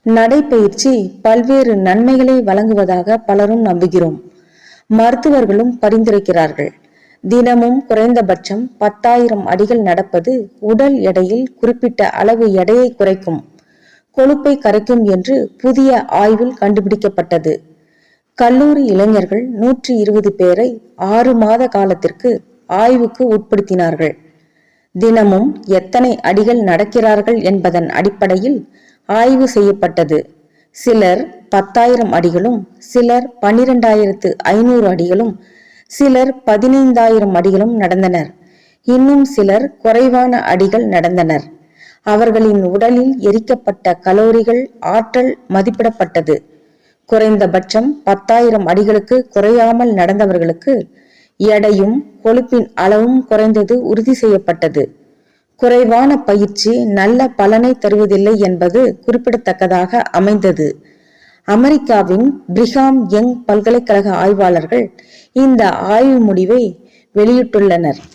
நடைப்பயிற்சி பல்வேறு நன்மைகளை வழங்குவதாக பலரும் நம்புகிறோம். மருத்துவர்களும் பரிந்துரைக்கிறார்கள். தினமும் குறைந்தபட்சம் 10,000 அடிகள் நடப்பது உடல் எடையில் குறிப்பிட்ட அளவு எடையை குறைக்கும், கொழுப்பை கரைக்கும் என்று புதிய ஆய்வில் கண்டுபிடிக்கப்பட்டது. கல்லூரி இளைஞர்கள் 120 பேரை 6 மாத காலத்திற்கு ஆய்வுக்கு உட்படுத்தினார்கள். தினமும் எத்தனை அடிகள் நடக்கிறார்கள் என்பதன் அடிப்படையில் ஆய்வு செய்யப்பட்டது. சிலர் 10,000 அடிகளும், சிலர் 12,500 அடிகளும், சிலர் 15,000 அடிகளும் நடந்தனர். இன்னும் சிலர் குறைவான அடிகள் நடந்தனர். அவர்களின் உடலில் எரிக்கப்பட்ட கலோரிகள், ஆற்றல் மதிப்பிடப்பட்டது. குறைந்தபட்சம் 10,000 அடிகளுக்கு குறையாமல் நடந்தவர்களுக்கு எடையும் கொழுப்பின் அளவும் குறைந்தது உறுதி செய்யப்பட்டது. குறைவான பயிற்சி நல்ல பலனை தருவதில்லை என்பது குறிப்பிடத்தக்கதாக அமைந்தது. அமெரிக்காவின் பிரிகாம் யங் பல்கலைக்கழக ஆய்வாளர்கள் இந்த ஆய்வு முடிவை வெளியிட்டுள்ளனர்.